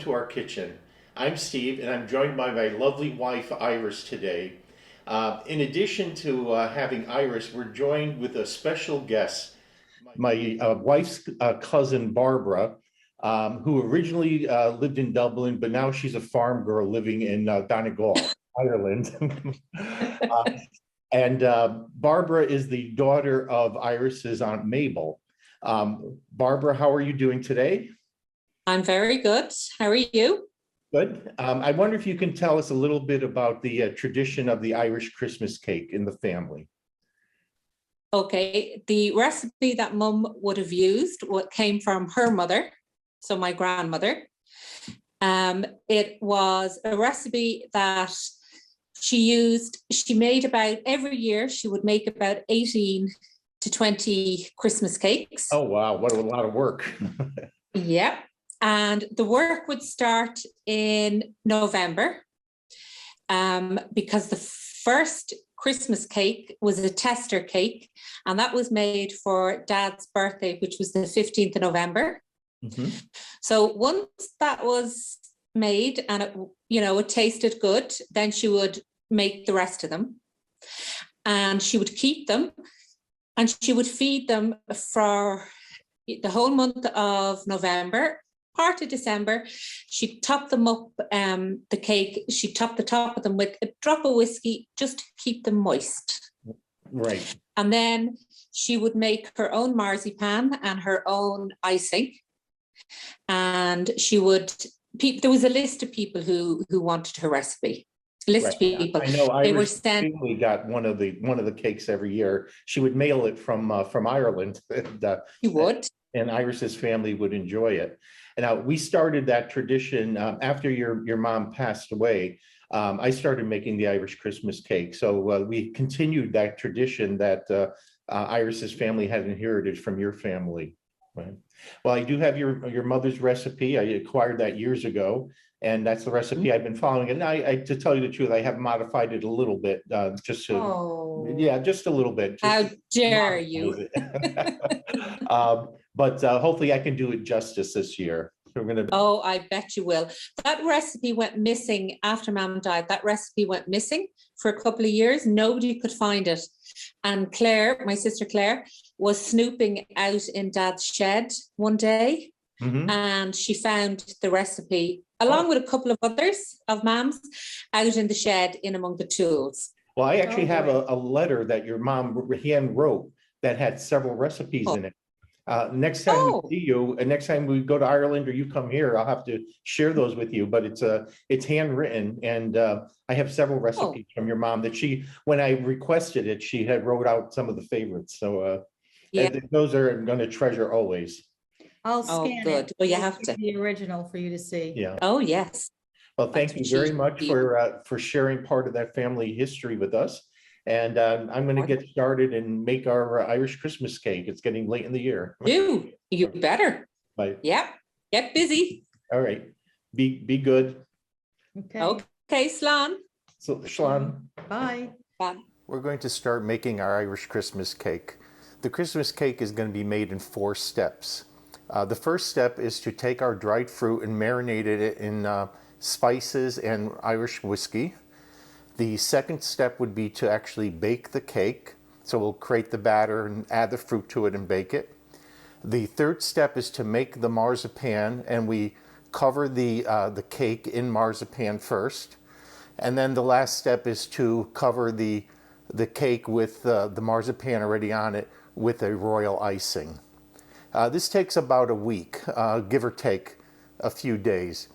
to our kitchen. I'm Steve, and I'm joined by my lovely wife, Iris, today. In addition to having Iris, we're joined with a special guest, my wife's cousin, Barbara, who originally lived in Dublin, but now she's a farm girl living in Donegal, Ireland. uh, and Barbara is the daughter of Iris's Aunt Mabel. Barbara, how are you doing today? I'm very good. How are you? Good. I wonder if you can tell us a little bit about the tradition of the Irish Christmas cake in the family. Okay, the recipe that Mum would have used what came from her mother, so my grandmother. It was a recipe that she made about every year. She would make about 18 to 20 Christmas cakes. Oh, wow. What a lot of work. Yeah. And the work would start in November because the first Christmas cake was a tester cake, and that was made for Dad's birthday, which was the 15th of November. Mm-hmm. So once that was made and it tasted good, then she would make the rest of them, and she would keep them, and she would feed them for the whole month of November. Part of December, she'd top them up, the cake, she'd top the top of them with a drop of whiskey just to keep them moist. Right. And then she would make her own marzipan and her own icing. And there was a list of people who wanted her recipe. Of people. I know Irish sent. We got one of the cakes every year. She would mail it from Ireland. You would. And Iris's family would enjoy it. And we started that tradition after your mom passed away. I started making the Irish Christmas cake. So we continued that tradition that Iris's family had inherited from your family. Right. Well, I do have your mother's recipe. I acquired that years ago, and that's the recipe I've been following. And I to tell you the truth, I have modified it a little bit, just to, just a little bit. How dare you? But hopefully I can do it justice this year. So we're gonna. Oh, I bet you will. That recipe went missing after Mom died. That recipe went missing for a couple of years. Nobody could find it. And Claire, my sister Claire, was snooping out in Dad's shed one day, and she found the recipe along with a couple of others of Mom's out in the shed in among the tools. Well, I actually have a letter that your mom hand wrote that had several recipes in it. Next time we see you, and next time we go to Ireland or you come here, I'll have to share those with you. But it's handwritten, and I have several recipes from your mom that when I requested it, she had wrote out some of the favorites. So those are going to treasure always. I'll scan it. Well, you have to the original for you to see. Yeah. Oh yes. Well, thank you very much for sharing part of that family history with us. And I'm going to get started and make our Irish Christmas cake. It's getting late in the year. You better. Right. Yep. Get busy. All right. Be good. Okay, Slán. So, Slán. Bye. Bye. We're going to start making our Irish Christmas cake. The Christmas cake is going to be made in 4 steps. The first step is to take our dried fruit and marinate it in spices and Irish whiskey. The second step would be to actually bake the cake. So we'll create the batter and add the fruit to it and bake it. The third step is to make the marzipan, and we cover the cake in marzipan first. And then the last step is to cover the cake with the marzipan already on it with a royal icing. This takes about a week, give or take a few days.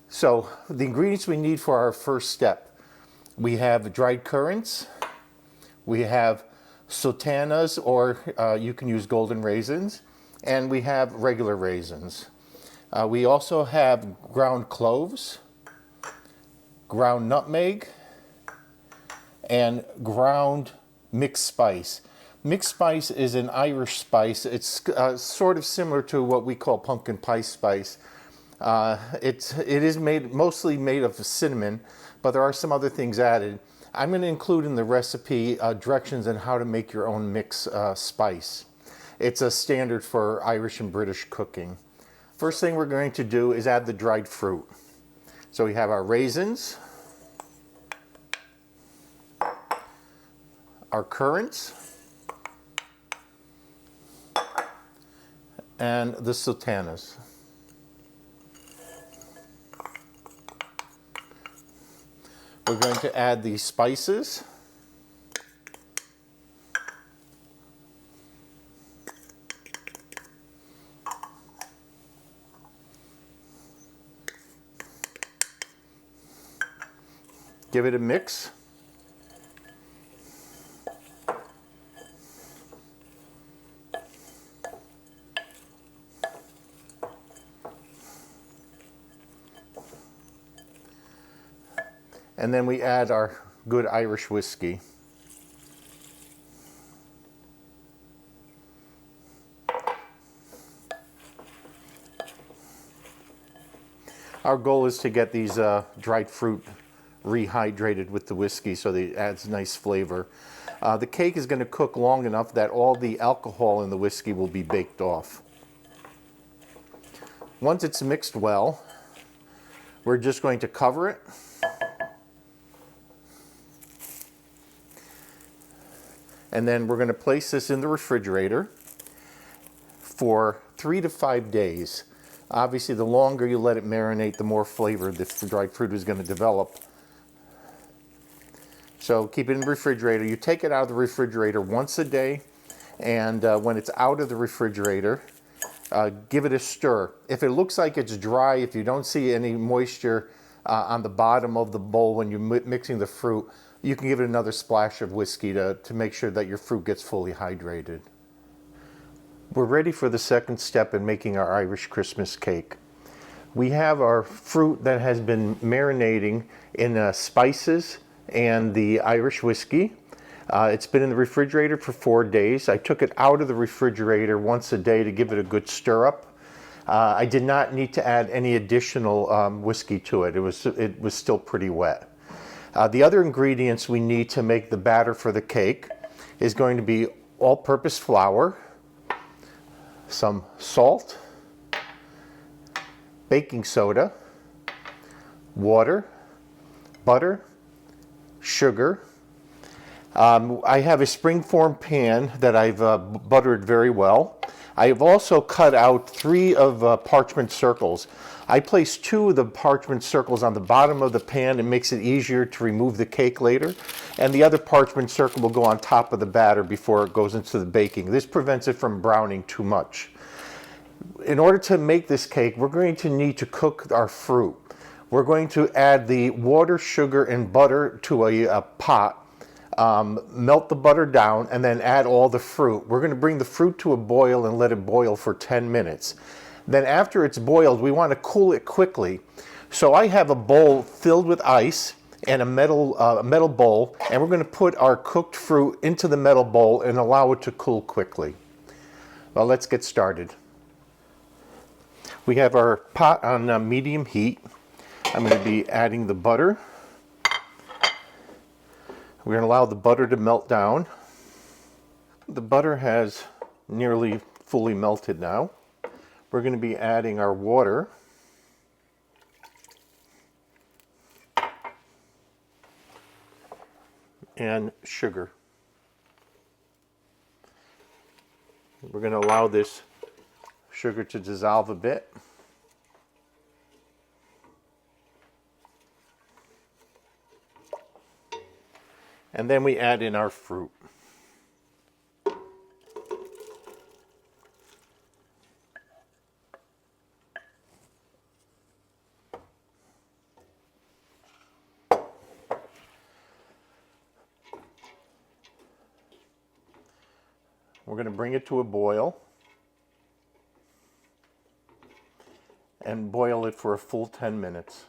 So the ingredients we need for our first step: we have dried currants, we have sultanas, or you can use golden raisins, and we have regular raisins. We also have ground cloves, ground nutmeg, and ground mixed spice. Mixed spice is an Irish spice. It's sort of similar to what we call pumpkin pie spice. It is mostly made of cinnamon, but there are some other things added. I'm going to include in the recipe directions on how to make your own mix spice. It's a standard for Irish and British cooking. First thing we're going to do is add the dried fruit. So we have our raisins, our currants, and the sultanas. We're going to add the spices. Give it a mix. And then we add our good Irish whiskey. Our goal is to get these dried fruit rehydrated with the whiskey so that it adds nice flavor. The cake is going to cook long enough that all the alcohol in the whiskey will be baked off. Once it's mixed well, we're just going to cover it. And then we're going to place this in the refrigerator for 3 to 5 days. Obviously, the longer you let it marinate, the more flavor the dried fruit is going to develop. So keep it in the refrigerator. You take it out of the refrigerator once a day, and when it's out of the refrigerator, give it a stir. If it looks like it's dry, if you don't see any moisture on the bottom of the bowl when you're mixing the fruit, you can give it another splash of whiskey to make sure that your fruit gets fully hydrated. We're ready for the second step in making our Irish Christmas cake. We have our fruit that has been marinating in spices and the Irish whiskey. It's been in the refrigerator for 4 days. I took it out of the refrigerator once a day to give it a good stir up. I did not need to add any additional whiskey to it. It was still pretty wet. The other ingredients we need to make the batter for the cake is going to be all-purpose flour, some salt, baking soda, water, butter, sugar. I have a springform pan that I've buttered very well. I have also cut out 3 of parchment circles. I place 2 of the parchment circles on the bottom of the pan. It makes it easier to remove the cake later. And the other parchment circle will go on top of the batter before it goes into the baking. This prevents it from browning too much. In order to make this cake, we're going to need to cook our fruit. We're going to add the water, sugar, and butter to a pot. Melt the butter down and then add all the fruit. We're going to bring the fruit to a boil and let it boil for 10 minutes. Then after it's boiled, we want to cool it quickly. So I have a bowl filled with ice and a metal bowl, and we're going to put our cooked fruit into the metal bowl and allow it to cool quickly. Well, let's get started. We have our pot on medium heat. I'm going to be adding the butter. We're going to allow the butter to melt down. The butter has nearly fully melted now. We're going to be adding our water. And sugar. We're going to allow this sugar to dissolve a bit. And then we add in our fruit. We're going to bring it to a boil and boil it for a full 10 minutes.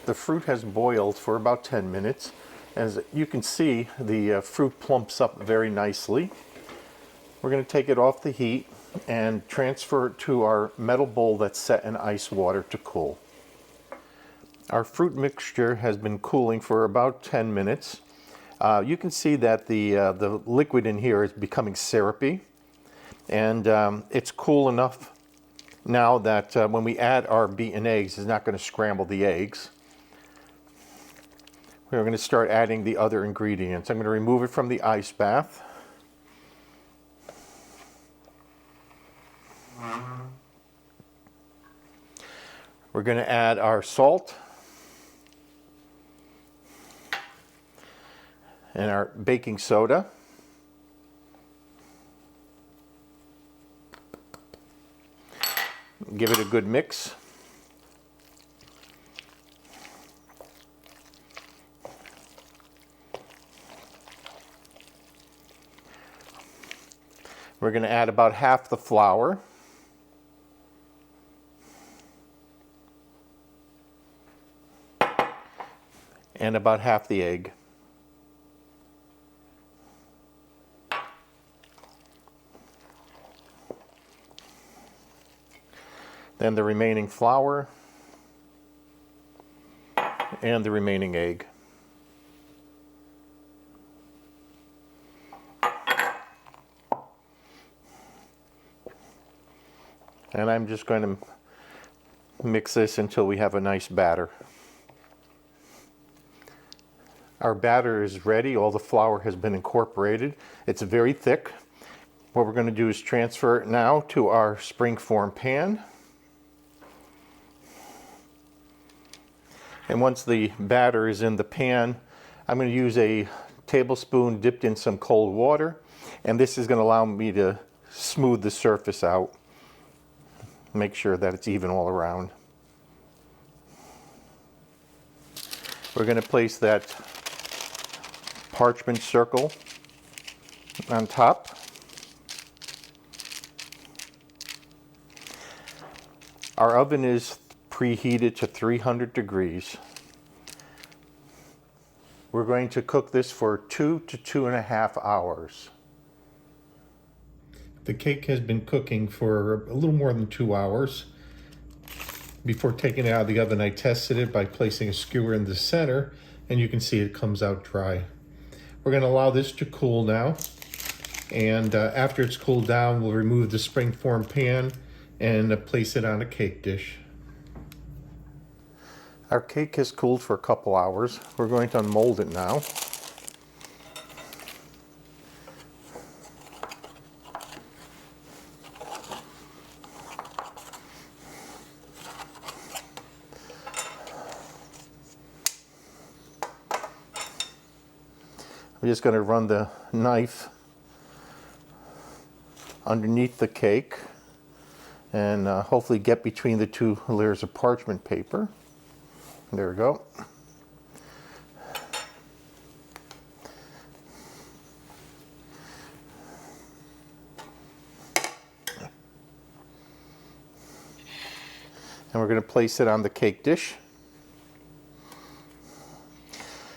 The fruit has boiled for about 10 minutes. As you can see, the fruit plumps up very nicely. We're going to take it off the heat and transfer it to our metal bowl that's set in ice water to cool. Our fruit mixture has been cooling for about 10 minutes. You can see that the liquid in here is becoming syrupy, and it's cool enough now that when we add our beaten eggs, it's not going to scramble the eggs. We're going to start adding the other ingredients. I'm going to remove it from the ice bath. We're going to add our salt and our baking soda. Give it a good mix. We're going to add about half the flour. And about half the egg. Then the remaining flour and the remaining egg. And I'm just going to mix this until we have a nice batter. Our batter is ready. All the flour has been incorporated. It's very thick. What we're going to do is transfer it now to our springform pan. And once the batter is in the pan, I'm going to use a tablespoon dipped in some cold water. And this is going to allow me to smooth the surface out. Make sure that it's even all around. We're going to place that parchment circle on top. Our oven is preheated to 300 degrees. We're going to cook this for 2 to 2.5 hours. The cake has been cooking for a little more than 2 hours. Before taking it out of the oven, I tested it by placing a skewer in the center, and you can see it comes out dry. We're going to allow this to cool now, and after it's cooled down, we'll remove the springform pan and place it on a cake dish. Our cake has cooled for a couple hours. We're going to unmold it now. I'm just going to run the knife underneath the cake and hopefully get between the two layers of parchment paper. There we go. And we're going to place it on the cake dish.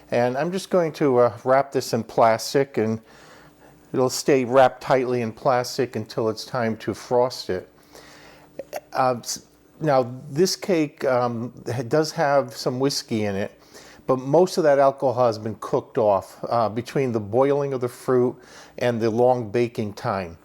And I'm just going to wrap this in plastic, and it'll stay wrapped tightly in plastic until it's time to frost it. Now, this cake does have some whiskey in it, but most of that alcohol has been cooked off between the boiling of the fruit and the long baking time.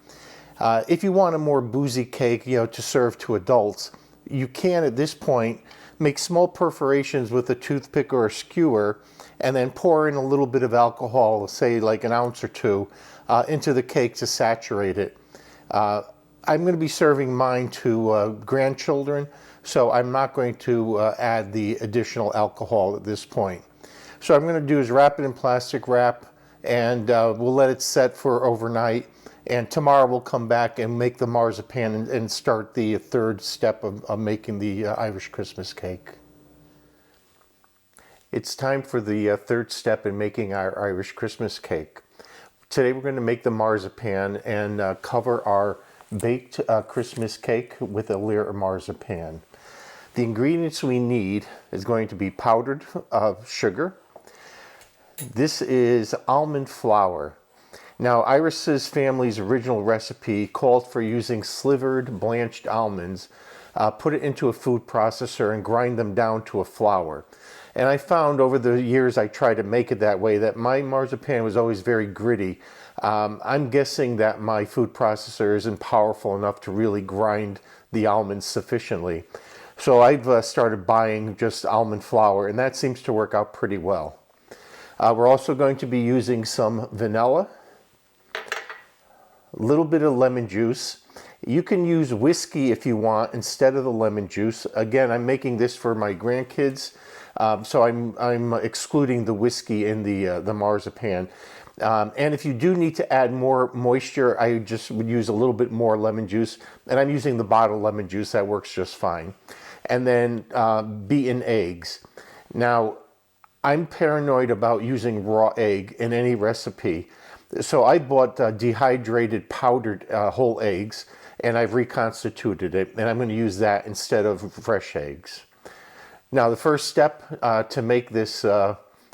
If you want a more boozy cake, to serve to adults, you can at this point make small perforations with a toothpick or a skewer, and then pour in a little bit of alcohol, say like an ounce or two, into the cake to saturate it. I'm going to be serving mine to grandchildren, so I'm not going to add the additional alcohol at this point. So what I'm going to do is wrap it in plastic wrap, and we'll let it set for overnight. And tomorrow we'll come back and make the marzipan and start the third step of making the Irish Christmas cake. It's time for the third step in making our Irish Christmas cake. Today we're going to make the marzipan and cover our baked Christmas cake with a layer of marzipan. The ingredients we need is going to be powdered sugar. This is almond flour. Now, Iris's family's original recipe called for using slivered blanched almonds, put it into a food processor and grind them down to a flour. And I found over the years I tried to make it that way that my marzipan was always very gritty. I'm guessing that my food processor isn't powerful enough to really grind the almonds sufficiently. So I've started buying just almond flour, and that seems to work out pretty well. We're also going to be using some vanilla, a little bit of lemon juice. You can use whiskey if you want instead of the lemon juice. Again, I'm making this for my grandkids, so I'm excluding the whiskey in the marzipan. And if you do need to add more moisture, I just would use a little bit more lemon juice. And I'm using the bottled lemon juice, that works just fine. And then beaten eggs. Now, I'm paranoid about using raw egg in any recipe. So I bought dehydrated powdered whole eggs, and I've reconstituted it, and I'm going to use that instead of fresh eggs. Now, the first step to make this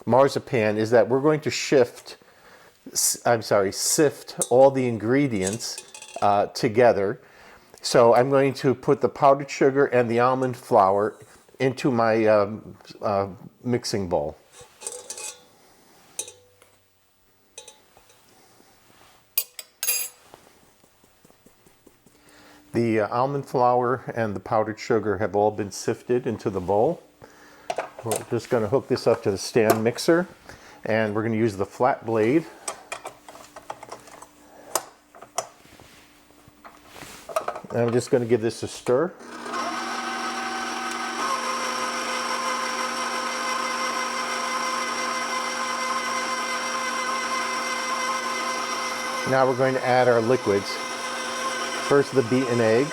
marzipan is that we're going to sift all the ingredients together. So I'm going to put the powdered sugar and the almond flour into my mixing bowl. The almond flour and the powdered sugar have all been sifted into the bowl. We're just going to hook this up to the stand mixer, and we're going to use the flat blade. And I'm just going to give this a stir. Now we're going to add our liquids. First, the beaten egg.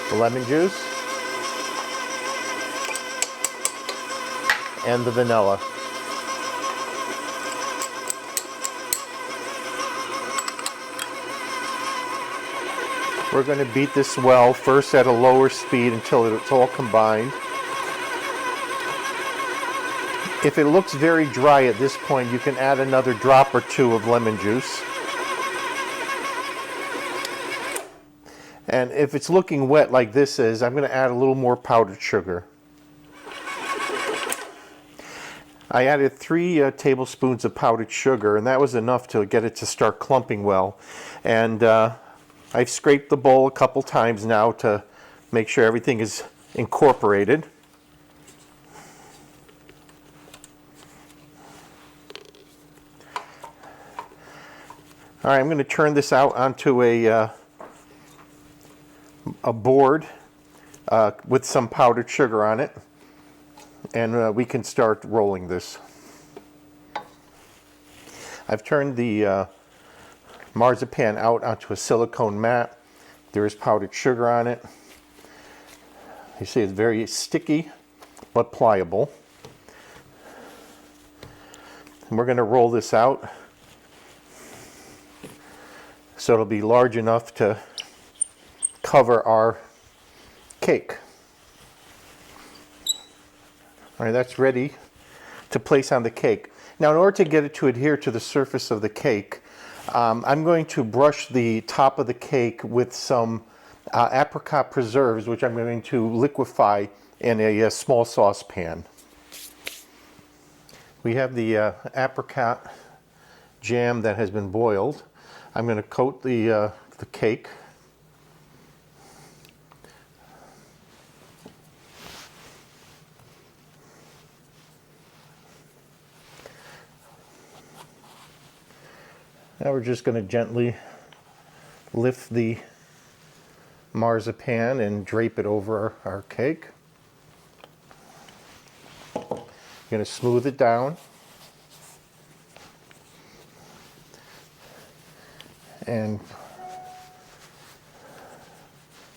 The lemon juice. And the vanilla. We're going to beat this well, first at a lower speed until it's all combined. If it looks very dry at this point, you can add another drop or two of lemon juice. And if it's looking wet like this is, I'm going to add a little more powdered sugar. I added 3 tablespoons of powdered sugar, and that was enough to get it to start clumping well. And I've scraped the bowl a couple times now to make sure everything is incorporated. All right, I'm going to turn this out onto a board with some powdered sugar on it, and we can start rolling this. I've turned the marzipan out onto a silicone mat. There is powdered sugar on it. You see it's very sticky but pliable. And we're going to roll this out so it'll be large enough to cover our cake. All right, that's ready to place on the cake. Now, in order to get it to adhere to the surface of the cake, I'm going to brush the top of the cake with some apricot preserves, which I'm going to liquefy in a small saucepan. We have the apricot jam that has been boiled. I'm going to coat the cake. Now we're just going to gently lift the marzipan and drape it over our cake. Going to smooth it down. And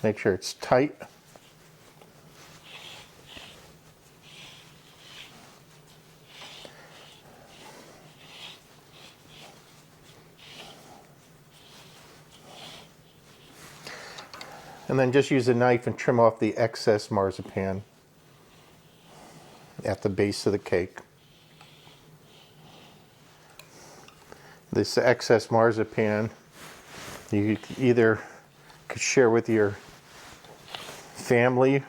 make sure it's tight. And then just use a knife and trim off the excess marzipan at the base of the cake. This excess marzipan you either could share with your family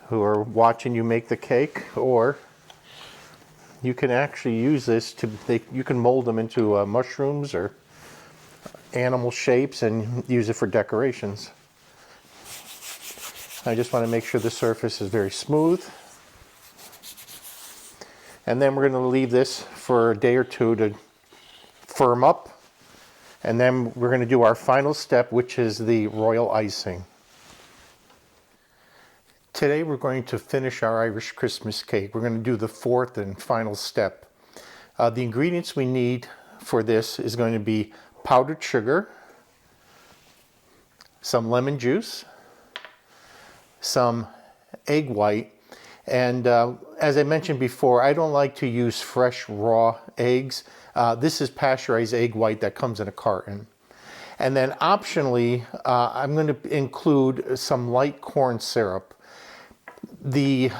who are watching you make the cake, or you can actually use this to, you can mold them into mushrooms or animal shapes and use it for decorations. I just want to make sure the surface is very smooth. And then we're going to leave this for a day or two to firm up. And then we're going to do our final step, which is the royal icing. Today we're going to finish our Irish Christmas cake. We're going to do the fourth and final step. The ingredients we need for this is going to be powdered sugar, some lemon juice, some egg white, and as I mentioned before, I don't like to use fresh raw eggs. This is pasteurized egg white that comes in a carton. And then optionally, I'm going to include some light corn syrup. The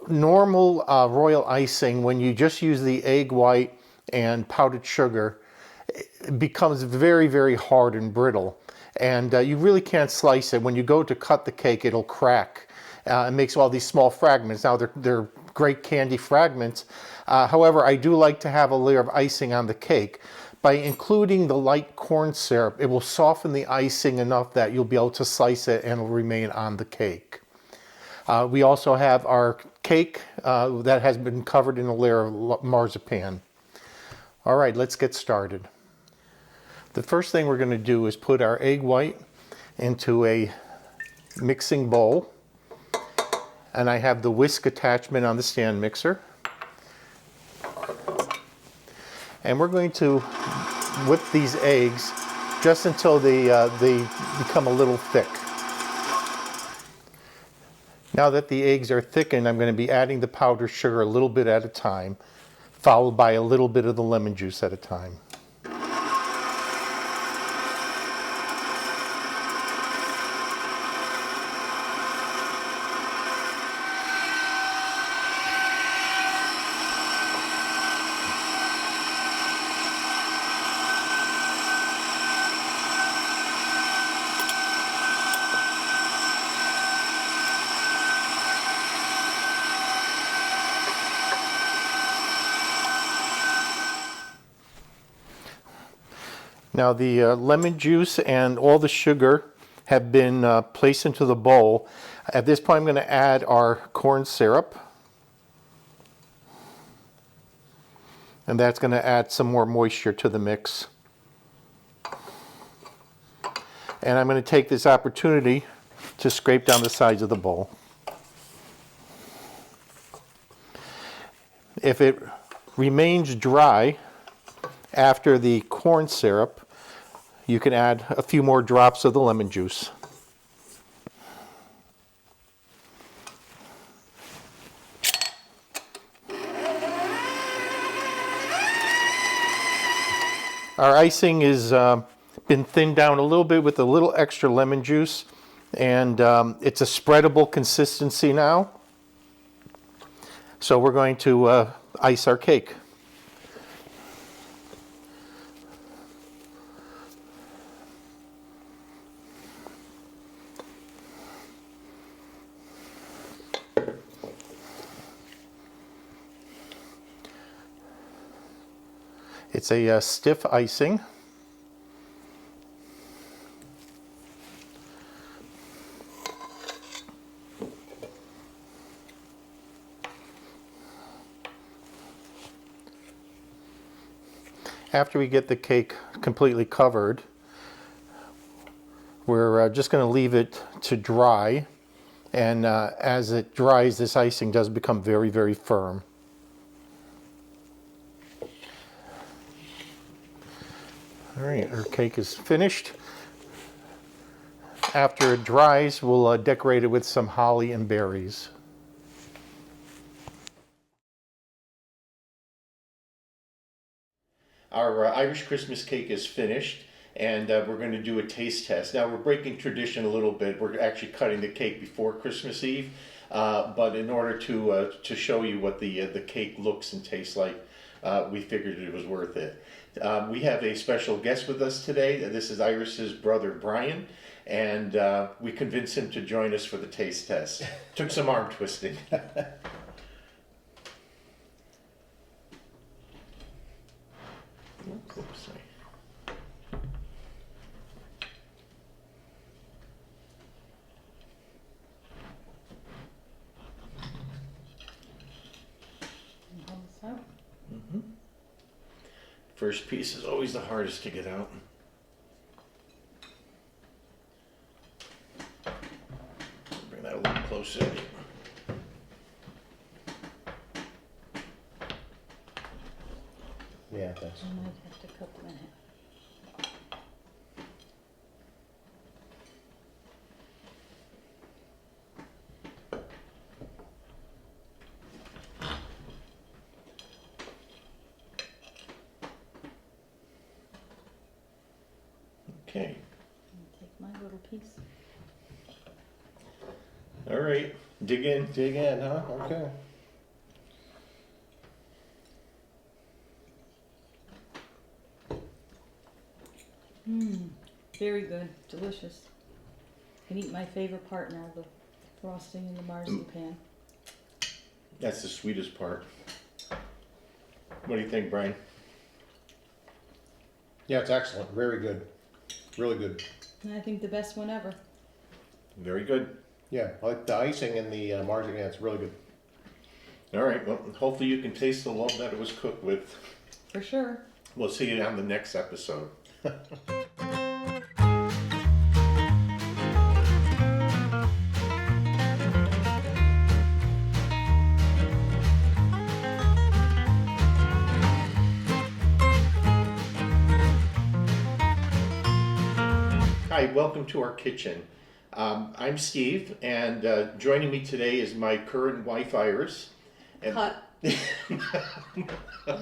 normal royal icing, when you just use the egg white and powdered sugar, it becomes very, very hard and brittle. And you really can't slice it. When you go to cut the cake, it'll crack. It makes all these small fragments. Now, they're great candy fragments. However, I do like to have a layer of icing on the cake. By including the light corn syrup, it will soften the icing enough that you'll be able to slice it and it'll remain on the cake. We also have our cake that has been covered in a layer of marzipan. All right, let's get started. The first thing we're going to do is put our egg white into a mixing bowl. And I have the whisk attachment on the stand mixer. And we're going to whip these eggs just until they become a little thick. Now that the eggs are thickened, I'm going to be adding the powdered sugar a little bit at a time, followed by a little bit of the lemon juice at a time. Now the lemon juice and all the sugar have been placed into the bowl. At this point I'm going to add our corn syrup. And that's going to add some more moisture to the mix. And I'm going to take this opportunity to scrape down the sides of the bowl. If it remains dry after the corn syrup, you can add a few more drops of the lemon juice. Our icing is been thinned down a little bit with a little extra lemon juice, and it's a spreadable consistency now. So we're going to ice our cake. It's a stiff icing. After we get the cake completely covered, we're just going to leave it to dry. And as it dries, this icing does become very, very firm. All right, our cake is finished. After it dries, we'll decorate it with some holly and berries. Our Irish Christmas cake is finished, and we're going to do a taste test. Now, we're breaking tradition a little bit. We're actually cutting the cake before Christmas Eve, but in order to show you what the cake looks and tastes like, we figured it was worth it. We have a special guest with us today. This is Iris's brother, Brian, and we convinced him to join us for the taste test. Took some arm twisting. Oops, sorry. Hold this out. First piece is always the hardest to get out. Bring that a little closer. Yeah, thanks. I might have to cut them in half. Okay. Take my little piece. All right. Dig in. Dig in, huh? Okay. Very good, delicious. Can eat my favorite part now, the frosting and the marzipan. That's the sweetest part. What do you think, Brian? Yeah, it's excellent. Very good. Really good. And I think the best one ever. Very good. Yeah, I like the icing and the marzipan. Yeah, it's really good. All right. Well, hopefully you can taste the love that it was cooked with. For sure. We'll see you on the next episode. Hi, welcome to our kitchen. I'm Steve, and joining me today is my current wife, Iris. And Cut.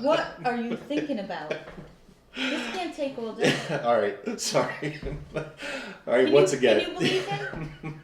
What are you thinking about? This can't take all day. All right, sorry. All right, once again. Can you believe it?